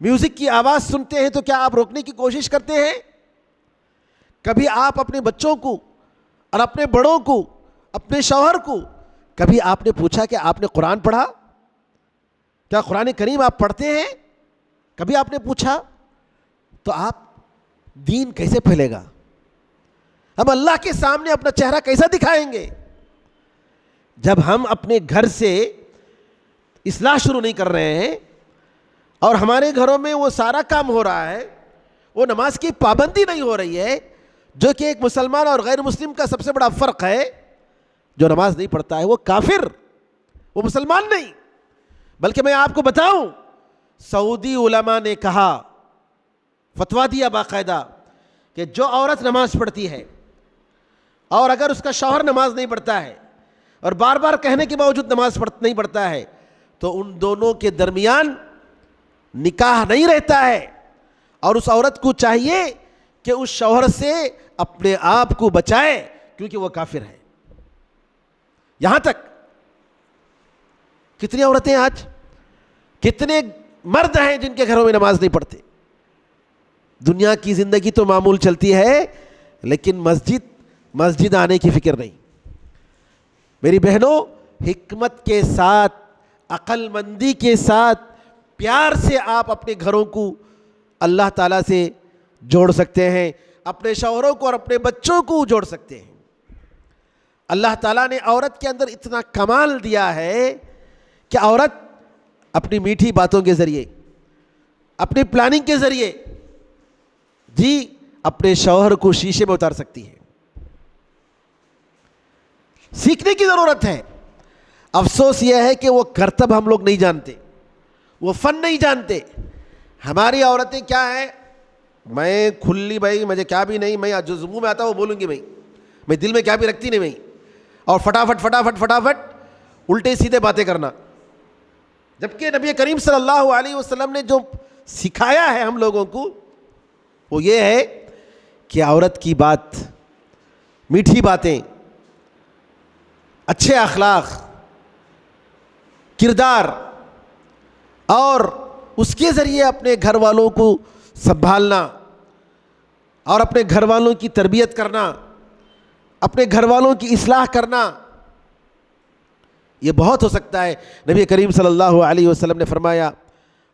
میوزک کی آواز سنتے ہیں تو کیا آپ روکنے کی کوشش کرتے ہیں؟ کبھی آپ اپنے بچوں کو اور اپنے بڑوں کو، اپنے شوہر کو، کبھی آپ نے پوچھا کہ آپ نے قرآن پڑھا؟ کیا قرآن کریم آپ پڑھتے ہیں؟ کبھی آپ نے پوچھا؟ تو آپ دین کیسے پھیلے گا؟ ہم اللہ کے سامنے اپنا چہرہ کیسا دکھائیں گے جب ہم اپنے گھر سے اصلاح شروع نہیں کر رہے ہیں؟ اور ہمارے گھروں میں وہ سارا کام ہو رہا ہے، وہ نماز کی پابندی نہیں ہو رہی ہے، جو کہ ایک مسلمان اور غیر مسلم کا سب سے بڑا فرق ہے. جو نماز نہیں پڑھتا ہے وہ کافر، وہ مسلمان نہیں. بلکہ میں آپ کو بتاؤں، سعودی علماء نے کہا، فتویٰ دیا باقاعدہ، کہ جو عورت نماز پڑھتی ہے اور اگر اس کا شوہر نماز نہیں پڑھتا ہے اور بار بار کہنے کے باوجود نماز نہیں پڑھتا ہے، تو ان دونوں کے درمیان نکاح نہیں رہتا ہے. اور اس عورت کو چاہیے کہ اس شوہر سے اپنے آپ کو بچائے کیونکہ وہ کافر ہے. یہاں تک کتنی عورتیں آج، کتنے مرد ہیں جن کے گھروں میں نماز نہیں پڑھتے. دنیا کی زندگی تو معمول چلتی ہے لیکن مسجد آنے کی فکر نہیں. میری بہنوں، حکمت کے ساتھ، عقل مندی کے ساتھ، پیار سے آپ اپنے گھروں کو اللہ تعالیٰ سے جوڑ سکتے ہیں، اپنے شوہروں کو اور اپنے بچوں کو جوڑ سکتے ہیں. اللہ تعالیٰ نے عورت کے اندر اتنا کمال دیا ہے کہ عورت اپنی میٹھی باتوں کے ذریعے، اپنی پلاننگ کے ذریعے اپنے شوہر کو شیشے میں اتار سکتی ہے. سیکھنے کی ضرورت ہے. افسوس یہ ہے کہ وہ کرتب ہم لوگ نہیں جانتے، وہ فن نہیں جانتے. ہماری عورتیں کیا ہیں، میں کھلی بھائی مجھے کیا بھی نہیں، میں جو منہ میں آتا وہ بولوں گی، میں دل میں کیا بھی رکھتی نہیں، اور فٹافٹ الٹے سیدھے باتیں کرنا. جبکہ نبی کریم صلی اللہ علیہ وسلم نے جو سکھایا ہے ہم لوگوں کو وہ یہ ہے کہ عورت کی بات، میٹھی باتیں، اچھے اخلاق، کردار، اور اس کے ذریعے اپنے گھر والوں کو سنبھالنا اور اپنے گھر والوں کی تربیت کرنا، اپنے گھر والوں کی اصلاح کرنا، یہ بہت ہو سکتا ہے. نبی کریم صلی اللہ علیہ وسلم نے فرمایا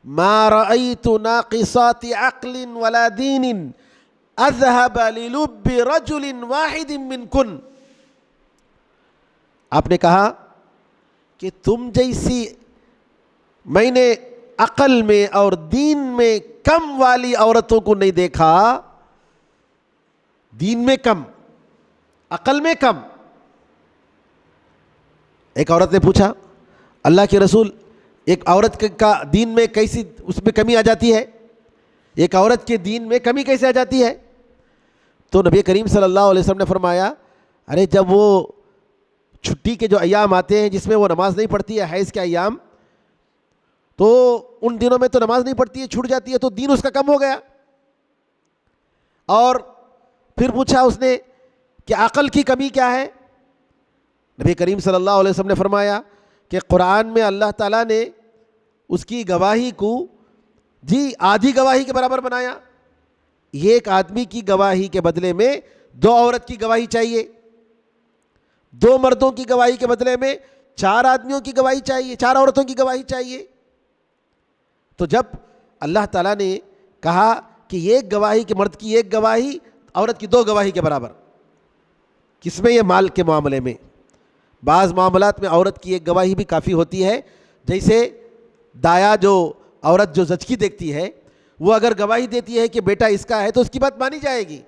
ما رأيت ناقصات عقل ولا دين اذهب للب رجل واحد منكن. آپ نے کہا کہ تم جیسی میں نے عقل میں اور دین میں کم والی عورتوں کو نہیں دیکھا. دین میں کم، عقل میں کم. ایک عورت نے پوچھا اللہ کے رسول، ایک عورت کا دین میں کیسی اس میں کمی آ جاتی ہے، ایک عورت کے دین میں کمی کیسے آ جاتی ہے؟ تو نبی کریم صلی اللہ علیہ وسلم نے فرمایا ارے جب وہ چھٹی کے جو ایام آتے ہیں جس میں وہ نماز نہیں پڑھتی ہے، حیض کے ایام، تو ان دنوں میں تو نماز نہیں پڑھتی ہے، چھوٹ جاتی ہے، تو دین اس کا کم ہو گیا. اور پھر پوچھا اس نے کہ عقل کی کمی کیا ہے؟ نبی کریم صلی اللہ علیہ وسلم نے فرمایا کہ قرآن میں اللہ تعالیٰ نے اس کی گواہی کو آدھی گواہی کے برابر بنایا. ایک آدمی کی گواہی کے بدلے میں 2 عورت کی گواہی چاہیے، 2 مردوں کی گواہی کے بدلے میں 4 آدمیوں کی گواہی چاہیے، 4 عورتوں کی گواہی چاہیے. تو جب اللہ تعالیٰ نے کہا کہ ایک گواہی کے مرد کی ایک گواہی عورت کی 2 گواہی کے برابر، کس میں؟ یہ مال کے معاملے میں. بعض معاملات میں عورت کی ایک گواہی بھی کافی ہوتی ہے، جیسے دایا جو عورت جو زچگی دیکھتی ہے وہ اگر گواہی دیتی ہے کہ بیٹا اس کا ہے تو اس کی بات مانی جائے گی،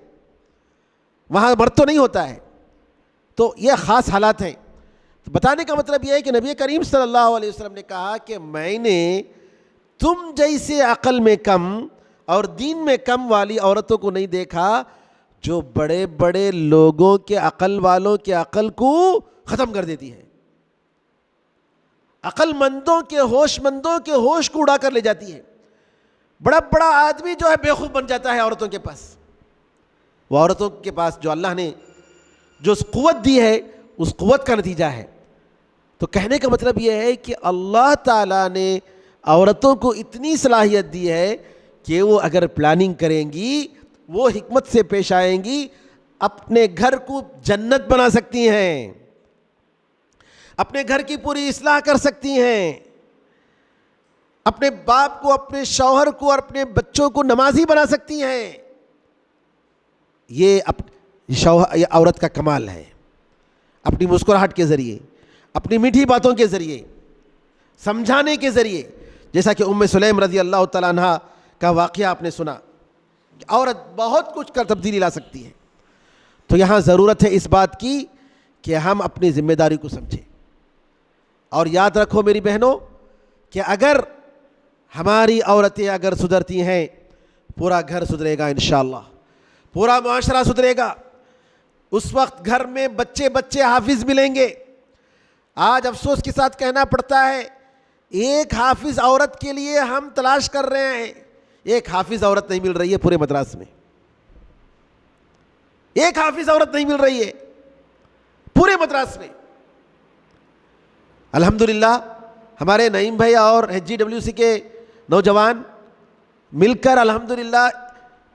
وہاں مرد تو نہیں ہوتا ہے. تو یہ خاص حالات ہیں. تو بتانے کا مطلب یہ ہے کہ نبی کریم صلی اللہ علیہ وسلم نے کہا کہ میں نے تم جیسے عقل میں کم اور دین میں کم والی عورتوں کو نہیں دیکھا جو بڑے بڑے لوگوں کے عقل والوں کے عقل کو ختم کر دیتی ہے، عقل مندوں کے ہوش مندوں کے ہوش کو اڑا کر لے جاتی ہے. بڑا بڑا آدمی جو ہے بیوقوف بن جاتا ہے عورتوں کے پاس. وہ عورتوں کے پاس جو اللہ نے جو قوت دی ہے اس قوت کا نتیجہ ہے. تو کہنے کا مطلب یہ ہے کہ اللہ تعالیٰ نے عورتوں کو اتنی صلاحیت دی ہے کہ وہ اگر پلاننگ کریں گی، وہ حکمت سے پیش آئیں گی، اپنے گھر کو جنت بنا سکتی ہیں، اپنے گھر کی پوری اصلاح کر سکتی ہیں، اپنے باپ کو، اپنے شوہر کو اور اپنے بچوں کو نمازی بنا سکتی ہیں. یہ عورت کا کمال ہے. اپنی مسکراہٹ کے ذریعے، اپنی میٹھی باتوں کے ذریعے، سمجھانے کے ذریعے، جیسا کہ ام سلیم رضی اللہ تعالیٰ عنہ کا واقعہ آپ نے سنا، عورت بہت کچھ کر تبدیلی لا سکتی ہے. تو یہاں ضرورت ہے اس بات کی کہ ہم اپنی ذمہ داری کو سمجھیں. اور یاد رکھو میری بہنوں کہ اگر ہماری عورتیں اگر سدھرتی ہیں، پورا گھر سدھرے گا انشاءاللہ، پورا معاشرہ سدھرے گا. اس وقت گھر میں بچے حافظ ملیں گے. آج افسوس کے ساتھ کہنا پڑتا ہے ایک حافظ عورت کے لیے ہم تلاش کر رہے ہیں، ایک حافظ عورت نہیں مل رہی ہے پورے مدراس میں. ایک حافظ عورت نہیں مل رہی ہے پورے مدراس میں. الحمدللہ ہمارے نعیم بھائی اور HGWC کے نوجوان مل کر الحمدللہ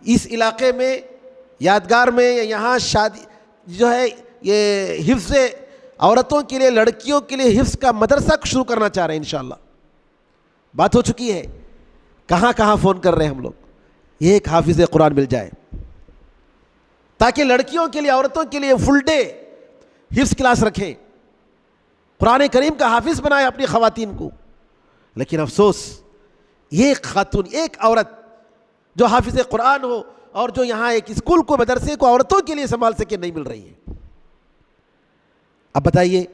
اس علاقے میں یادگار میں یہاں شادی جو ہے یہ حفظ عورتوں کے لیے لڑکیوں کے لیے حفظ کا مدرسہ شروع کرنا چاہ رہے ہیں انشاءاللہ. بات ہو چکی ہے, کہاں کہاں فون کر رہے ہیں ہم لوگ, یہ ایک حافظ قرآن مل جائے تاکہ لڑکیوں کے لیے عورتوں کے لیے فل ڈے حفظ کلاس رکھیں, قرآن کریم کا حافظ بنائے اپنی خواتین کو. لیکن افسوس ایک خاتون ایک عورت جو حافظ قرآن ہو اور جو یہاں ایک اسکول کو مدرسے کو عورتوں کے لیے سنبھال سکے نہیں مل رہی ہے. اب بتائیے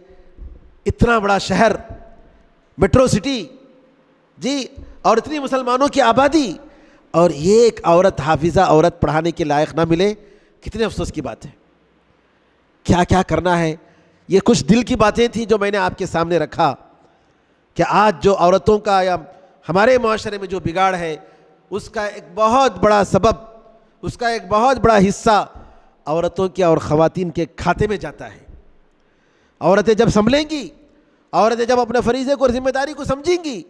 اتنا بڑا شہر میٹرو سٹی جی اور اتنی مسلمانوں کی آبادی اور ایک عورت حافظہ عورت پڑھانے کے لائق نہ ملے, کتنے افسوس کی بات ہے. کیا کیا کرنا ہے, یہ کچھ دل کی باتیں تھیں جو میں نے آپ کے سامنے رکھا کہ آج جو عورتوں کا یا ہمارے معاشرے میں جو بگاڑ ہے اس کا ایک بہت بڑا سبب, اس کا ایک بہت بڑا حصہ عورتوں کے اور خواتین کے کھاتے میں جاتا ہے. عورتیں جب سنبھلیں گی, عورتیں جب اپنے فریضے کو اور ذمہ داری کو سمجھیں گی,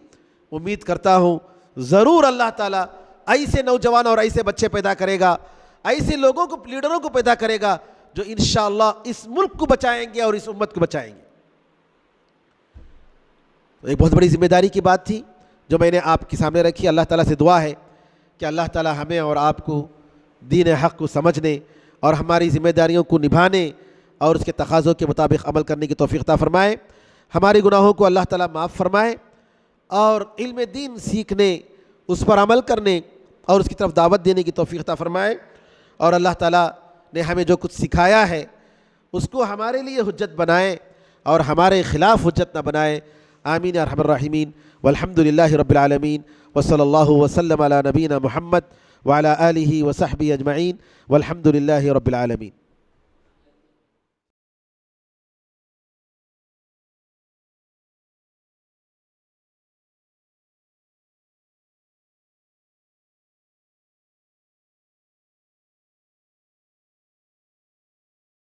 امید کرتا ہوں ضرور اللہ تعالیٰ ایسے نوجوان اور ایسے بچے پیدا کرے گا, ایسے لوگوں کو لیڈروں کو پیدا کرے گا جو انشاءاللہ اس ملک کو بچائیں گے اور اس امت کو بچائیں گے. تو ایک بہت بڑی ذمہ داری کی بات تھی جو میں نے آپ کے سامنے رکھی. اللہ تعالیٰ سے دعا ہے کہ اللہ تعالیٰ ہمیں اور آپ کو دین حق کو سمجھنے اور ہماری ذمہ داریوں کو نبھانے اور اس کے تقاضوں کے مطابق عمل کرنے کی توفیق عطا فرمائے. ہمارے گناہوں کو اللہ تعالیٰ معاف فرمائے اور علم دین سیکھنے, اس پر عمل کرنے اور اس کی طرف دعوت دینے کی توفیق عطا فرمائے. اور اللہ تعالیٰ نے ہمیں جو کچھ سکھایا ہے اس کو ہمارے لیے حجت بنائے اور ہمارے خلاف حجت نہ بنائے. آمین یا ارحم الراحمین. والحمد للہ رب العالمین وصلی اللہ وسلم علی نبینا محمد وعلی آلہ وصحبہ اجمعین والحمد للہ رب العالمین.